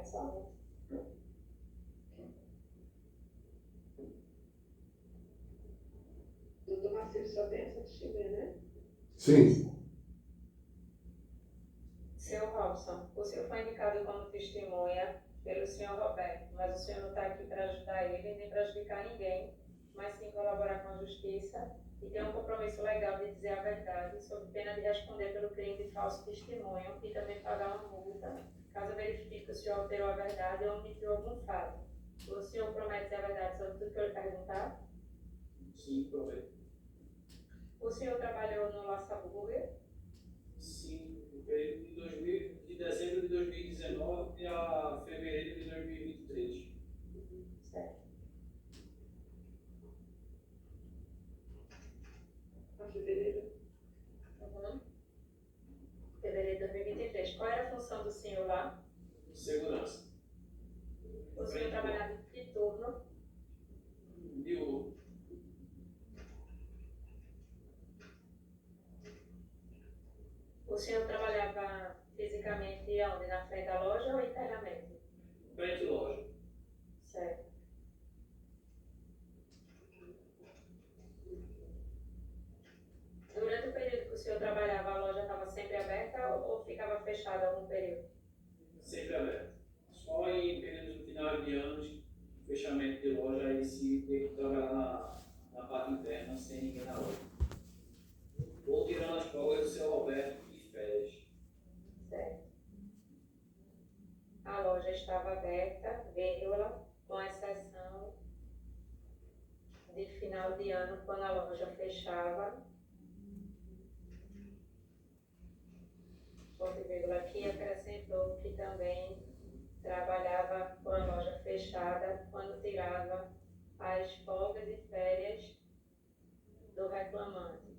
Só. Doutor Marcelo só tem essa testemunha, né? Sim. Seu Robson, o senhor foi indicado como testemunha pelo senhor Roberto, mas o senhor não está aqui para ajudar ele nem prejudicar ninguém, mas sim colaborar com a justiça e tem um compromisso legal de dizer a verdade, sob pena de responder pelo crime de falso testemunho e também pagar uma multa, caso verifique que o senhor alterou a verdade ou omitiu algum fato. O senhor promete dizer a verdade sobre tudo que eu lhe perguntar? Sim, prometo. O senhor trabalhou no Laça Burger? Sim, no período de dezembro de 2019 a fevereiro de 2023. Certo. A fevereiro? Uhum. Fevereiro de 2023. Qual era a função do senhor lá? Segurança. O senhor trabalhava em que turno? Diurno. O senhor trabalhava fisicamente onde? Na frente da loja ou internamente? Frente loja. Certo. Durante o período que o senhor trabalhava, a loja estava sempre aberta ou ficava fechada algum período? Sempre aberto. Só em períodos de final de anos, fechamento de loja, aí sim tem que trabalhar na parte interna sem ninguém na loja. Ou tirando as folgas do seu Roberto e férias. Certo. A loja estava aberta, vírgula, com exceção de final de ano, quando a loja fechava. Ponto e vírgula aqui acrescentou que também trabalhava com a loja fechada quando tirava as folgas e férias do reclamante.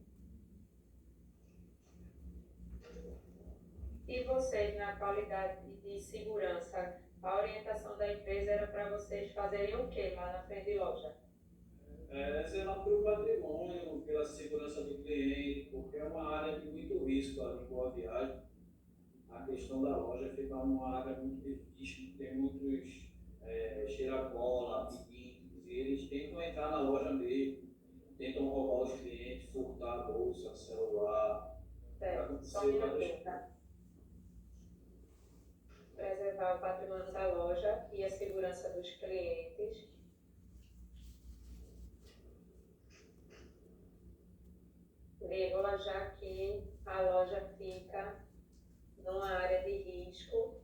E vocês, na qualidade de segurança, a orientação da empresa era para vocês fazerem o que lá na frente de loja? Zelar pelo patrimônio, pela segurança do cliente, porque é uma área de muito risco ali em Boa Viagem. A questão da loja fica uma área muito difícil, tem muitos cheira-bola, pedintes, e eles tentam entrar na loja mesmo, tentam roubar os clientes, furtar a bolsa, celular. Certo, só um minutinho, tá? Preservar o patrimônio da loja e a segurança dos clientes. Vírgula, já que a loja fica numa área de risco,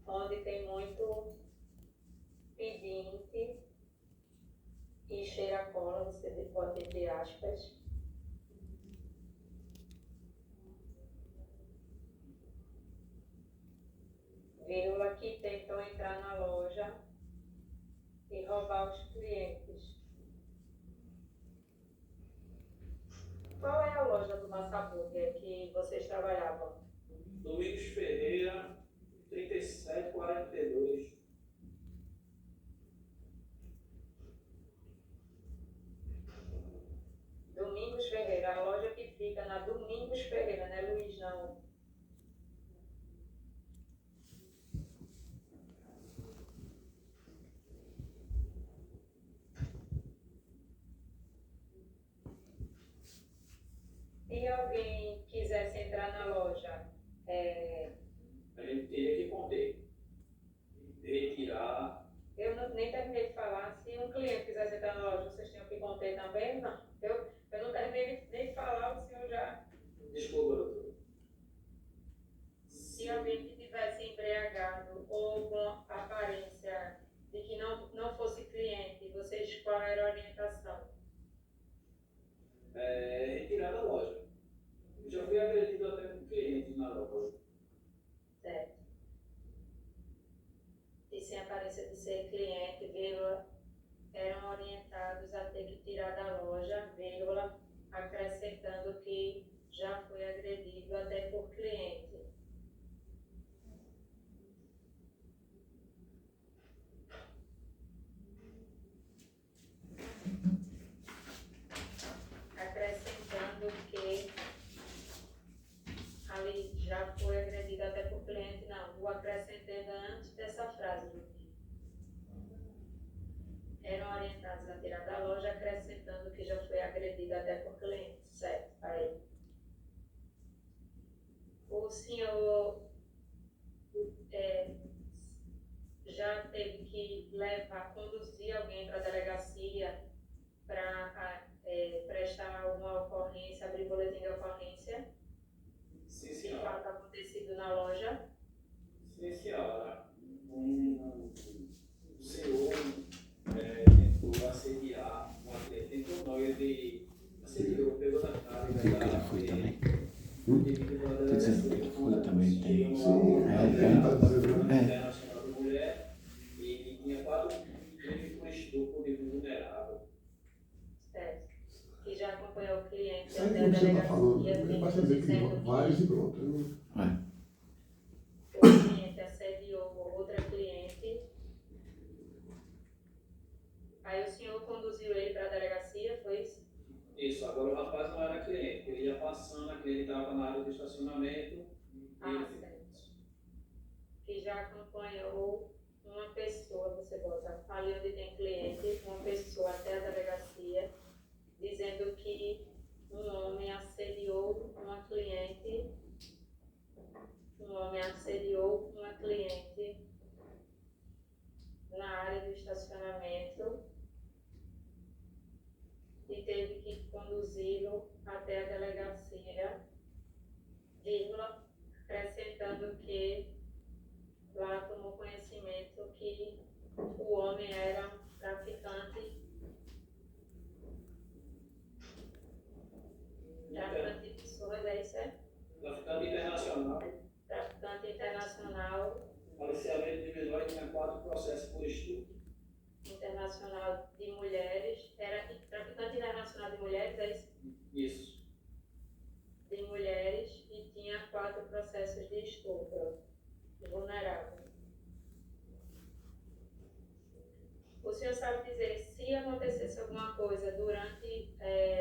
onde tem muito pedinte e cheira-cola, você pode entre aspas. Vírgula, que tentam entrar na loja e roubar os clientes. Qual é a loja do Massaburger que vocês trabalhavam? Domingos Ferreira, 3742. Domingos Ferreira, a loja que fica na Domingos Ferreira, não é Luiz não? Se alguém quisesse entrar na loja, A gente teria que conter, retirar. eu nem terminei de falar, se um cliente quisesse entrar na loja, vocês tinham que conter também? Não. Eu não terminei nem de falar, o senhor já... Desculpa, doutor. Se alguém que tivesse embriagado ou com aparência de que não fosse cliente, vocês, qual era a orientação? Retirar da loja. Eu já fui agredido até com clientes na loja. Certo. E sem aparência de ser cliente, vírgula, eram orientados a ter que tirar da loja, vírgula, acrescentando que já foi agredido até por cliente. Acrescentando que ali ele assediou, pegou na cara e Viu que ele foi também? teve que ir para a Tô dizendo delegacia. que ele foi também, tem. Sim, É. Internacional da Mulher, e ele tinha 4 crimes por estupro de vulnerável. Certo. Que já acompanhou o cliente Sabe até o a que você está falando? delegacia, Basta dizer dizendo que vários e pronto. que o cliente assediou outra cliente. Aí o senhor conduziu ele para a delegacia, foi isso? Isso, agora o rapaz não era cliente, ele ia passando, a cliente estava na área do estacionamento. Certo. Que já acompanhou uma pessoa, você bota ali onde tem cliente, uma pessoa até a delegacia, dizendo que um homem assediou uma cliente, na área do estacionamento e teve que conduzi-lo até a delegacia, vírgula, acrescentando que lá tomou conhecimento que o homem era um traficante de pessoas, é isso? Traficante internacional, Traficante internacional, policiamento de menores, tinha 4 processos por estupro. internacional de mulheres, era traficante internacional de mulheres, é isso? Isso. De mulheres e tinha 4 processos de estupro vulnerável. O senhor sabe dizer se acontecesse alguma coisa durante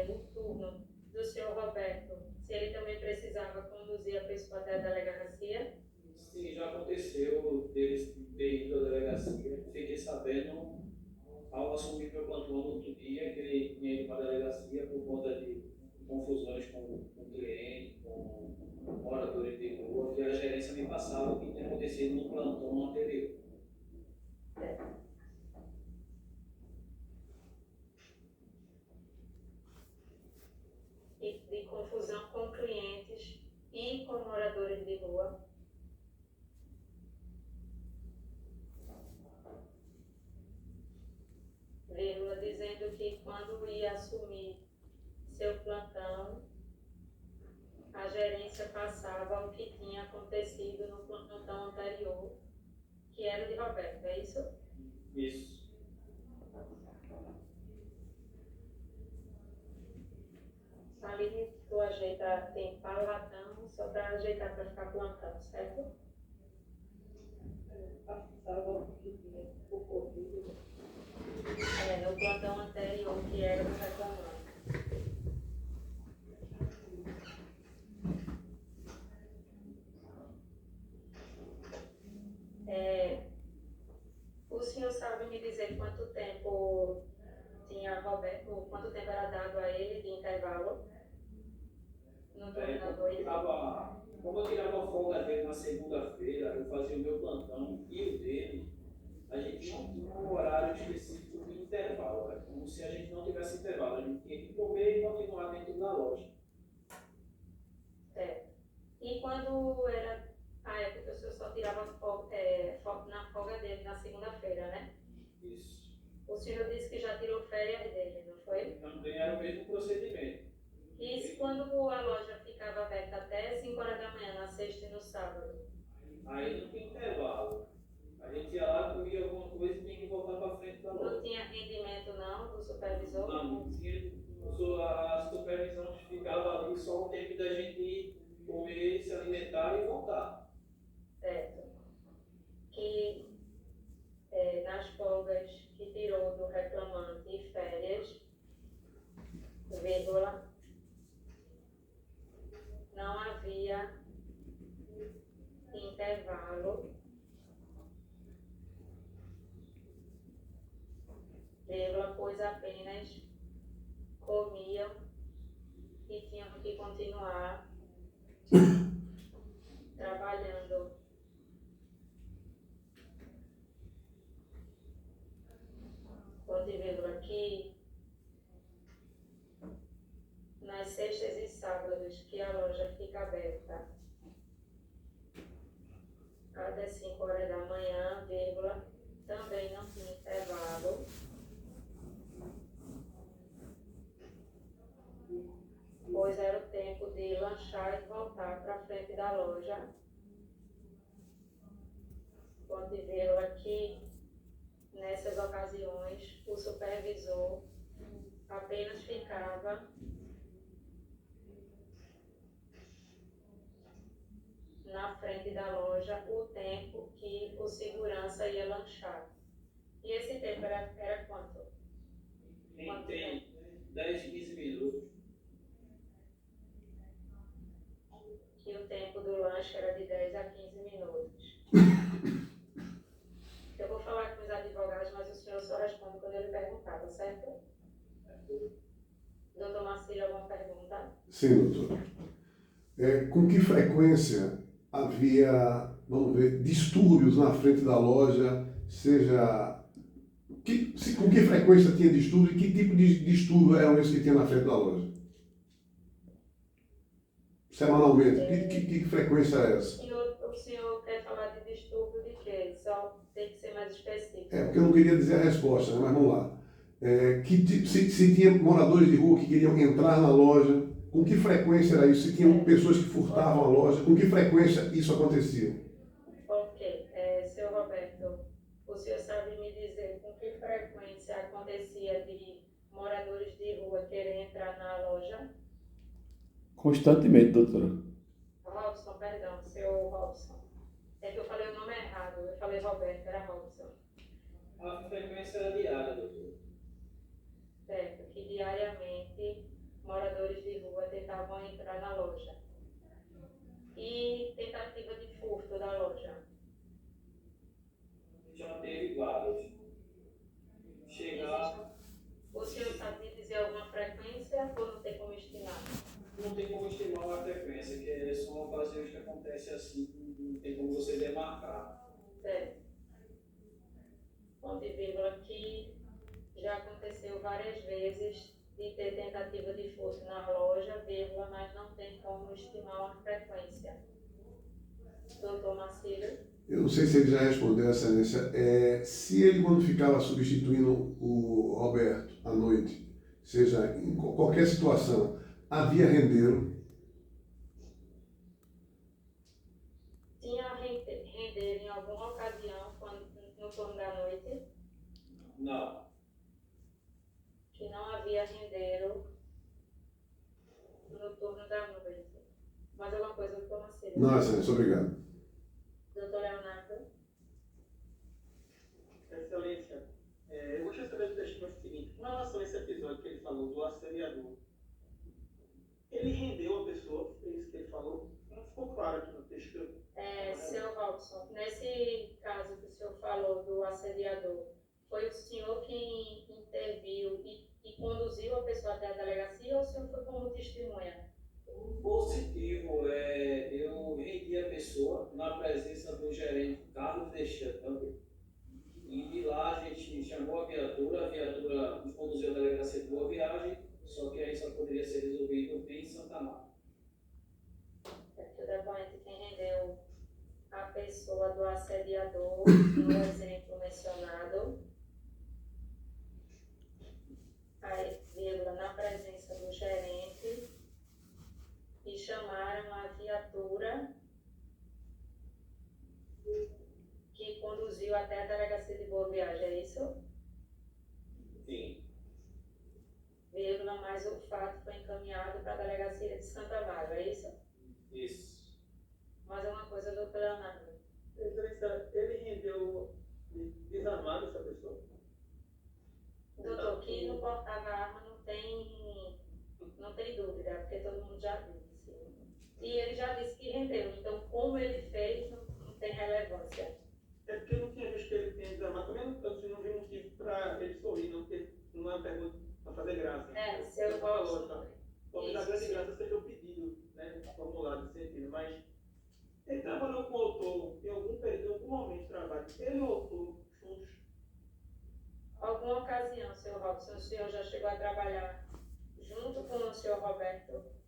o turno do senhor Roberto, se ele também precisava conduzir a pessoa até a delegacia? Sim, já aconteceu deles ter ido à delegacia. Fiquei sabendo ao assumir meu plantão no outro dia que ele tinha ido para a delegacia por conta de confusões com o cliente, com moradores de rua, que a gerência me passava o que tinha acontecido no plantão anterior. E de confusão com clientes e com moradores de rua. Vírgula, dizendo que quando ia assumir seu plantão, a gerência passava o que tinha acontecido no plantão anterior, que era o de Roberto, é isso? Isso. Ali tu ajeita, tem pau latão, só para ajeitar para ficar plantão, certo? No plantão anterior, que era o reclamante. O senhor sabe me dizer quanto tempo tinha Roberto, quanto tempo era dado a ele de intervalo no turno da noite? Como eu tirava folga dele na segunda-feira, eu fazia o meu plantão e o dele, a gente não tinha um horário específico de intervalo. É como se a gente não tivesse intervalo, a gente tinha que comer e continuar dentro da loja. Certo. E quando era a época que o senhor só tirava na folga dele na segunda-feira, né? Isso. O senhor disse que já tirou férias dele, não foi? Também era o mesmo procedimento. Isso quando a loja ficava aberta até 5 horas da manhã, na sexta e no sábado? Aí não tinha intervalo. A gente ia lá, comia alguma coisa e tinha que voltar para frente da loja. Não tinha rendimento não do supervisor? Não tinha. A supervisão ficava ali só o tempo da gente ir comer, se alimentar e voltar. Certo. Que nas folgas que tirou do reclamante e férias, vírgula, não havia intervalo, vírgula, pois apenas comiam e tinham que continuar trabalhando. Ponto e vírgula, que nas sextas e sábados que a loja fica aberta até 5 horas da manhã, vírgula, também não tinha intervalo. lanchar e voltar para frente da loja. Ponto e vírgula que nessas ocasiões o supervisor apenas ficava na frente da loja o tempo que o segurança ia lanchar. E esse tempo era quanto? Tem 10, 15 minutos. Que o tempo do lanche era de 10 a 15 minutos. Eu vou falar com os advogados, mas o senhor só responde quando ele perguntar, tá certo? Doutor Marcílio, alguma pergunta? Sim, doutor. Com que frequência havia, vamos ver, distúrbios na frente da loja, seja... com que frequência tinha distúrbio e que tipo de distúrbio eram esses que tinha na frente da loja? Semanalmente, que frequência é essa? O senhor quer falar de distúrbio de quê? Só tem que ser mais específico. Porque eu não queria dizer a resposta, né? Mas vamos lá. Se tinha moradores de rua que queriam entrar na loja, com que frequência era isso? Se tinham pessoas que furtavam a loja, com que frequência isso acontecia? Ok. Seu Roberto, o senhor sabe me dizer com que frequência acontecia de moradores de rua querem entrar na loja? Constantemente, doutora. Robson, perdão, seu Robson. É que eu falei o nome errado, eu falei Roberto, era Robson. A frequência era diária, doutor. Certo, que diariamente moradores de rua tentavam entrar na loja. E tentativa de furto da loja. Já teve vários. Chegar, O senhor sabe me dizer alguma frequência ou não tem como estimar? não tem como estimar uma frequência, que são ocasiões que acontecem assim, não tem como você demarcar. Certo. Ponto e vírgula que já aconteceu várias vezes de ter tentativa de furto na loja, vírgula, mas não tem como estimar uma frequência. Doutor Marcílio? Eu não sei se ele já respondeu essa excelência. Se ele, quando ficava substituindo o Roberto à noite, seja em qualquer situação, havia rendeiro? Tinha rendeiro em alguma ocasião no turno da noite? Não. Que não havia rendeiro no turno da noite. Mais alguma coisa, doutor Marcílio? Não, excelência, obrigado. Doutor Leonardo? Excelência, eu gostaria de saber do testemunho seguinte. Com relação a esse episódio que ele falou do assediador, ele rendeu a pessoa, foi isso que ele falou? Não ficou claro aqui no texto. Seu Robson, nesse caso que o senhor falou do assediador, foi o senhor quem interviu e conduziu a pessoa até a delegacia ou o senhor foi como testemunha? Positivo, eu rendi a pessoa na presença do gerente Carlos Deschamps, e de lá a gente chamou a viatura nos conduziu à delegacia de Boa Viagem, só que aí só poderia ser resolvido em Santa Marta. O depoente quem rendeu a pessoa do assediador, no exemplo mencionado, aí, vírgula, na presença do gerente, e chamaram a viatura que conduziu até a delegacia de Boa Viagem, é isso? Sim. Vírgula, mas o fato foi encaminhado para a delegacia de Santa Mário, é isso? Isso. Mais uma coisa, doutor Leonardo. Excelência, ele rendeu desarmado essa pessoa? Doutor, que não portava arma não tem dúvida, porque todo mundo já disse. E ele já disse que rendeu, então como ele fez não tem relevância. É porque eu não tinha visto que ele tinha desarmado. Também não vi motivo para ele sorrir, não, porque não é uma pergunta para fazer graça. Seu Robson. Talvez a grande graça seja o pedido, né, formulado nesse sentido, mas ele trabalhou com o autor em algum momento de trabalho. Ele e o autor juntos. Alguma ocasião, seu Robson, o senhor já chegou a trabalhar junto com o senhor Roberto?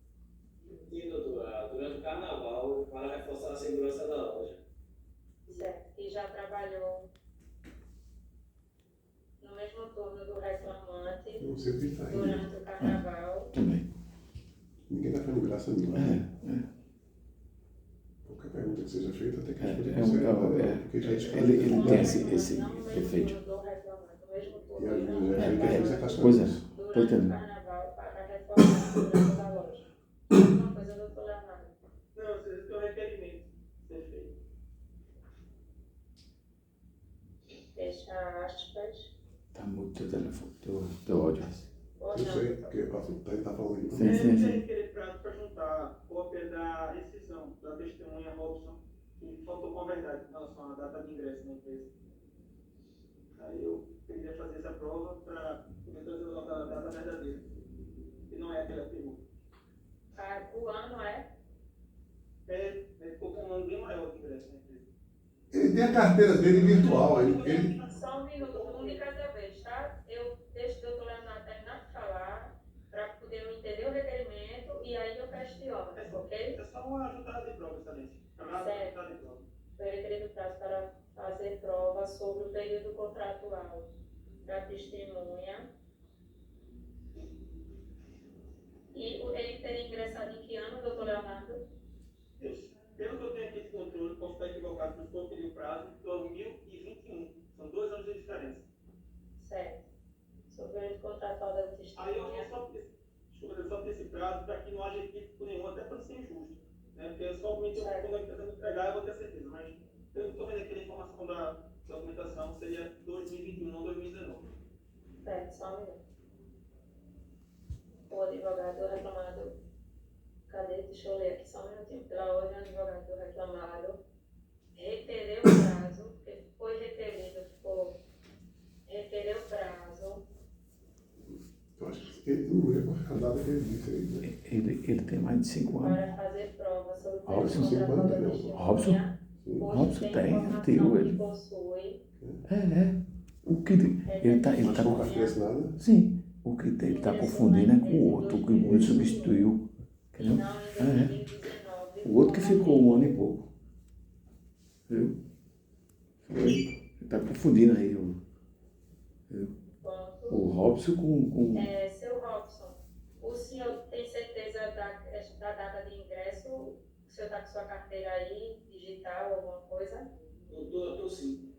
E durante o carnaval, para reforçar a segurança da loja. Certo. E já trabalhou no mesmo turno do reclamante Não sei o que está aí. durante o carnaval? Também. Ninguém está fazendo graça nenhuma. É. Qualquer pergunta que seja feita, tem que É, responder é, porque já ele tem esse efeito. Do reclamado, mesmo E às vezes É, é classificado. pois é. Tô durante o entendendo. carnaval para reformar a segurança da loja. Uma coisa, doutor Leonardo. Não, você tem um requerimento ser feito. Fecha aspas. Tá muito teu telefone, teu áudio. Ou Eu não, sei, doutor? porque ele está falando aqui. Sim, sim, sim. Requerer prazo para juntar cópia da rescisão da testemunha Robson, que faltou com a verdade em relação à data de ingresso na empresa. Aí eu queria fazer essa prova para poder trazer a data verdadeira, que não é aquela pergunta. Ah, o ano é? Ficou com um ano bem maior de ingresso na empresa. Ele tem a carteira dele virtual. Ele Só um minuto, um de cada vez, tá? Eu deixo o doutor Leonardo terminar de falar, para poder eu entender o requerimento e aí eu questiono, ok? É só uma ajudada de prova, excelência. Chamada Certo. ajudada de prova. Foi requerido prazo para fazer prova sobre o período contratual da testemunha. E ele teria ingressado em que ano, doutor Leonardo? Pelo que eu tenho aqui de controle, posso estar equivocado, mas estou pedindo o prazo, 2021. São 2 anos de diferença. Certo. Sobre o período contratual da Aí eu testemunha. vou só pedir esse prazo para que não haja equívoco nenhum, até para não ser injusto. Né? Porque somente quando a empresa me entregar eu vou ter certeza. Mas pelo que estou vendo aqui na informação da documentação, seria 2021, não 2019. Certo, só um minuto. O advogado reclamado. Cadê? Deixa eu ler aqui só um minutinho. Pela ordem, o advogado do reclamado requereu o prazo, porque foi requerido por requerer o prazo. Eu acho que ele não lembra a data que ele disse aí, né? Ele tem mais de 5 anos. Para fazer prova sobre o Robson, período contratual da cinco anos, testemunha, Robson? Sim. pois Robson tem tem, informação tio, ele. que possui. O que ele tá Mas com carteira assinada. sim, o que ele tá confundindo é com o outro, o que ele substituiu. E Entendeu? não em 2019. O outro que ficou um ano e pouco. Viu? Foi. Ele tá confundindo aí Ponto. o Robson com Seu Robson, o senhor tem certeza da data de ingresso? O senhor está com sua carteira aí, digital, alguma coisa? Eu tô sim.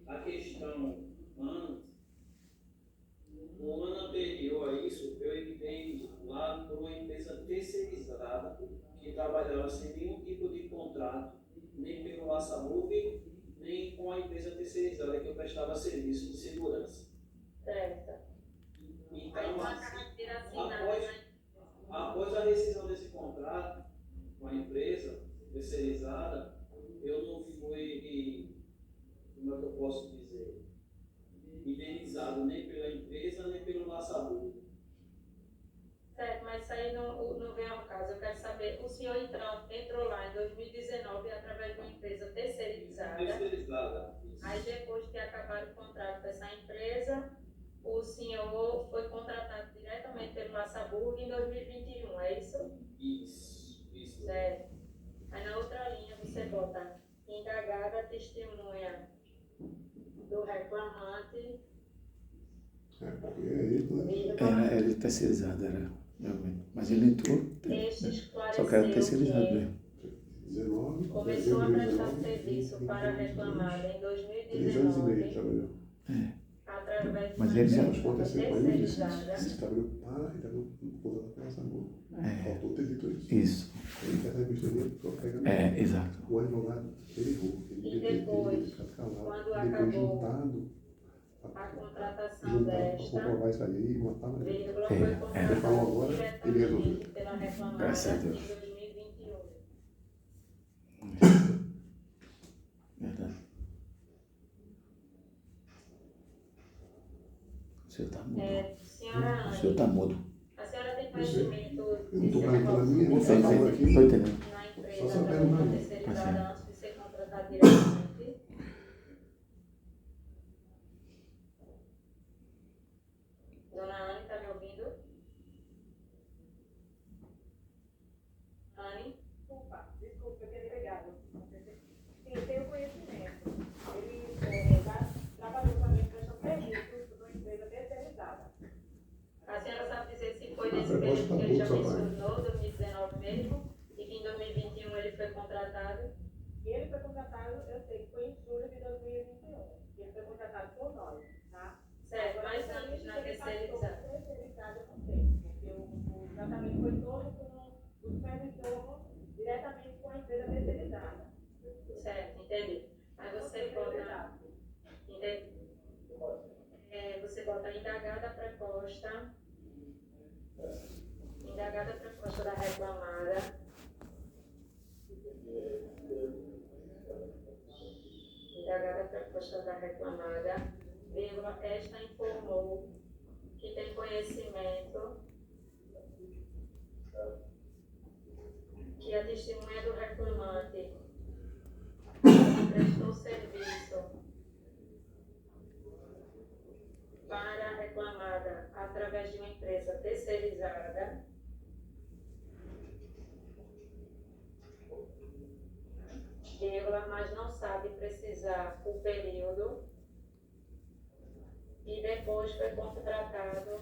A questão antes, no ano anterior a isso, eu evitei lá por uma empresa terceirizada que trabalhava sem nenhum tipo de contrato, nem pelo LaçaMove, nem com a empresa terceirizada que eu prestava serviço de segurança. Certo. Aí Então, com a carteira assinada, né? após a rescisão desse contrato com a empresa terceirizada, eu não fui, como é que eu posso dizer, indenizado nem pela empresa, nem pelo LaçaMove. Certo, mas isso aí não vem ao caso. Eu quero saber, o senhor entrou lá em 2019 através de uma empresa terceirizada. Terceirizada. Aí depois de acabar o contrato dessa empresa, o senhor foi contratado diretamente pelo LaçaMove em 2021, é isso? Isso. Certo. Aí na outra linha você bota indagada testemunha do reclamante. Porque é ele, né? vírgula, Era terceirizado, era realmente. Mas ele entrou, Este só que era esclareceu terceirizado que mesmo. 19, começou a dezembro de prestar 19, serviço para a 22, reclamada em 3 anos e meio 2019 trabalhou. através de Mas uma ele já- Mas empresa aconteceu com ele, disse. terceirizada. Ele trabalhou para e estava contratado pela LaçaMove. Faltou ter dito isso. Isso. Ele quer dar vistoria para pegar. Exato. O advogado, ele errou. Ele E deveria ter depois, ficado calado. quando Depois acabou juntado a contratação para desta, comprovar isso aí e matar mais ele. vírgula, É, foi é. Ele falou contratado agora, ele resolveu. diretamente pela reclamada Graças a em Deus. 2021. Verdade. O senhor tá mudo. Senhora O senhor Anne, tá mudo. a senhora tem conhecimento Eu não de estou ser perguntando a minha, Não ele sei, está falando aqui. tô entendendo. na Só empresa só para perguntar. uma terceirizada Tá antes de ser contratado diretamente? Dona Anne, está me ouvindo? Anne? Desculpa, eu tinha ligado. Sim, eu tenho conhecimento. Ele já trabalhou também prestando serviços numa empresa terceirizada. A senhora sabe dizer se foi A nesse proposta período tá que ele já boa, Sampaio. mencionou, 2019 mesmo, e que em 2021 ele foi contratado. E ele foi contratado, eu sei que foi em julho de 2021. Ele foi contratado por nós, tá? Certo, Agora, mas essa antes lista na ele passou terceirizada. terceirizada, eu não sei, porque o tratamento foi todo com os supervisores diretamente com a empresa terceirizada. Certo, entendi. Aí você bota. Entendi. Você bota indagada a proposta. Indagada a proposta da reclamada. Indagada a proposta da reclamada, vírgula, esta informou que tem conhecimento que a testemunha do reclamante prestou serviço para a reclamada através de uma empresa terceirizada, vírgula, mas não sabe precisar o período e depois foi contratado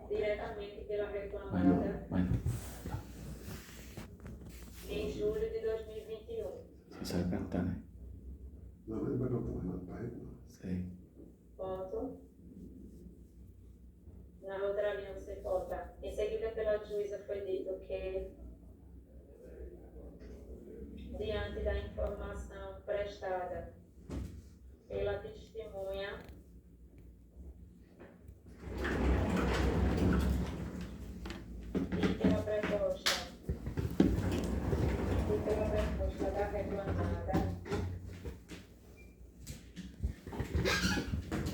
diretamente pela reclamada em julho de 2021. Você sabe perguntar, né? Não, mas não vai contar mais nada para ele, não. Sei. Ponto. Na outra linha você bota, em seguida pela juíza foi dito que, diante da informação prestada pela testemunha, e pela proposta da reclamada,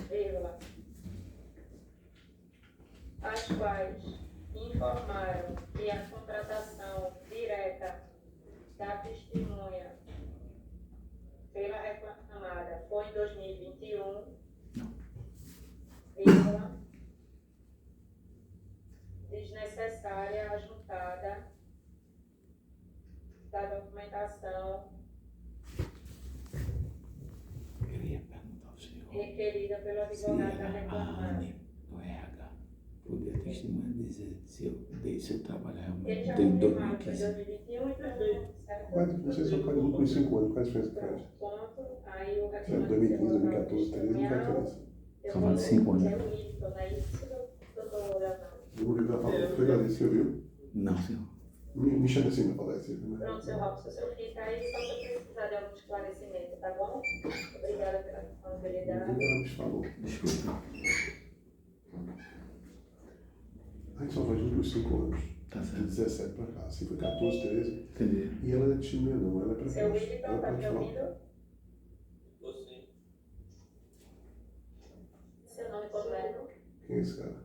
vírgula, as quais informaram que a contratação direta da testemunha pela reclamada foi em 2021, vírgula, desnecessária a juntada da documentação Queria perguntar ao senhor requerida pelo se advogado da a reclamada. Anne, no RH, podia testemunhar dizer se eu trabalhar Ele realmente já desde confirmaram que foi 2015. 2021, então, certo? Você só pode vir com 5 anos, qual a diferença que faz? Ponto, aí o Se é reclamante 2015, 2014, 13, não faz diferença. Só vale 5 anos. É o Wilton, né? Isso, doutor Leonardo. Eu vou ligar para o Fernandes, você viu? Não, senhor. Me chama assim para falar isso. Pronto, seu Robson, o senhor fica aí só se eu precisar de algum esclarecimento, tá bom? Obrigada pela disponibilidade. Ninguém nos falou. Desculpa. A gente só faz por 5 anos. Tá De certo. 17 para cá. Se foi 14, 13. Entendi. E ela não é testemunha, não. Ela é Seu precoce. Wilton, Ela tá pode me falar. ouvindo? Você. Seu nome completo? Quem é esse cara?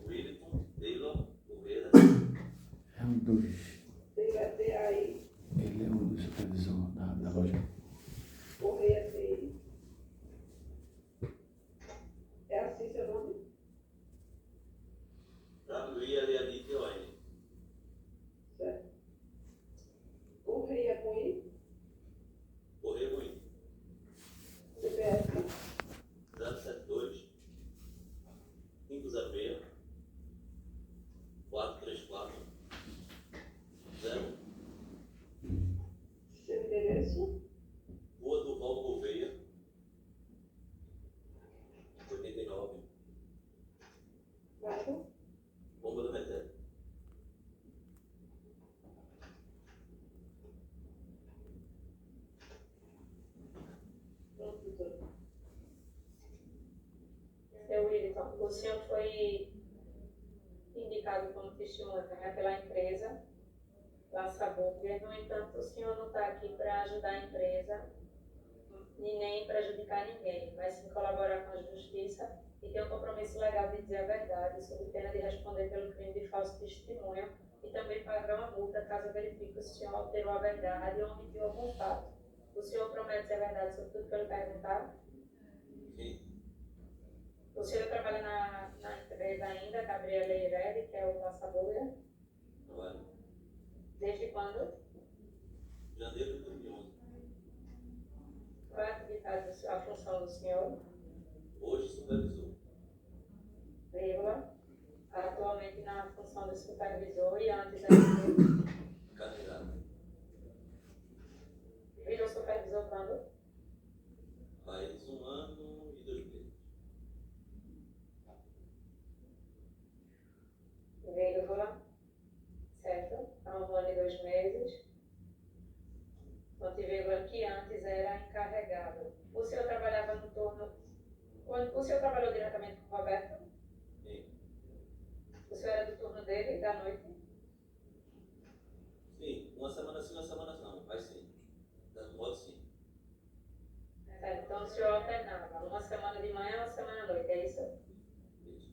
Wilton Taylor Correia. É um dos. Ele é um dos supervisores da loja. É assim seu nome? WILLITON. Certo. Correia com I, Correia Ruim. CPF, 072 506 434 0. seu endereço, Rua do Val Gouveia 89 bairro, Bomba do Meté. pronto, doutor. Seu Wilton, o senhor foi indicado como testemunha, né, pela empresa Laça Burger. No entanto, o senhor não está aqui para ajudar a empresa e nem prejudicar ninguém, mas sim colaborar com a justiça e ter um compromisso legal de dizer a verdade, sob pena de responder pelo crime de falso testemunho e também pagar uma multa caso verifique que o senhor alterou a verdade ou omitiu algum fato. O senhor promete dizer a verdade sobre tudo que eu lhe perguntar? Sim. O senhor trabalha na empresa ainda, Gabriela Irede, que é o Laça Burger? Agora, Desde quando? janeiro de 2011. Qual é a atividade, a função do senhor? Hoje supervisor. Vírgula. o senhor trabalhou diretamente com o Roberto? Sim. O senhor era do turno dele, da noite? Sim, uma semana sim, uma semana não, mas sim. Dando modo sim. Certo, então o senhor alternava, uma semana de manhã, uma semana à noite, é isso? Isso.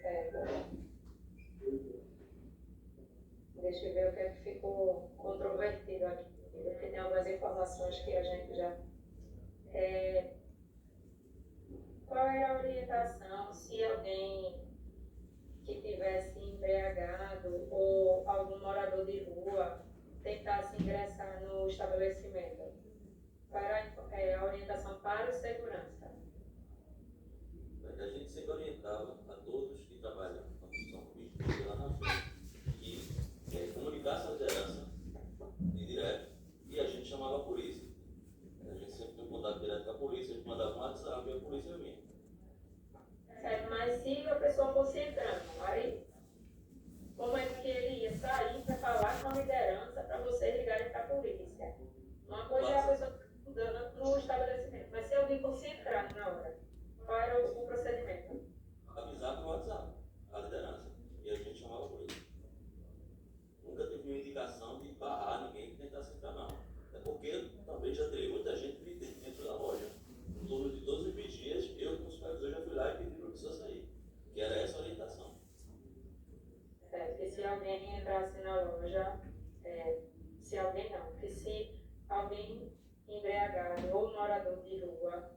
Certo. Deixa eu ver o que é que ficou controvertido aqui, porque tem algumas informações que a gente já... Qual era a orientação se alguém que tivesse embriagado ou algum morador de rua tentasse ingressar no estabelecimento? Qual era a orientação para o segurança? A gente sempre orientava a todos que trabalham na função política lá na frente que comunicasse a liderança de direto e a gente chamava a polícia. A gente sempre tem contato direto com a polícia, a gente mandava um WhatsApp e a polícia vinha. Certo, mas se a pessoa fosse entrando, aí como é que ele ia sair para falar com a liderança para vocês ligarem para a polícia? Uma coisa é a pessoa andando no estabelecimento, mas se alguém fosse entrar na hora, qual era o procedimento? Avisar pelo WhatsApp a liderança e a gente chamava a polícia. Nunca teve nenhuma indicação de barrar ninguém que tentasse entrar, não. É porque também já teve muita gente dentro da loja. Em torno de 12 dias, eu, como supervisor, já fui lá e pedi para a pessoa sair. Que era essa a orientação. Certo, que se alguém entrasse na loja, se alguém não, que se alguém embriagado ou morador de rua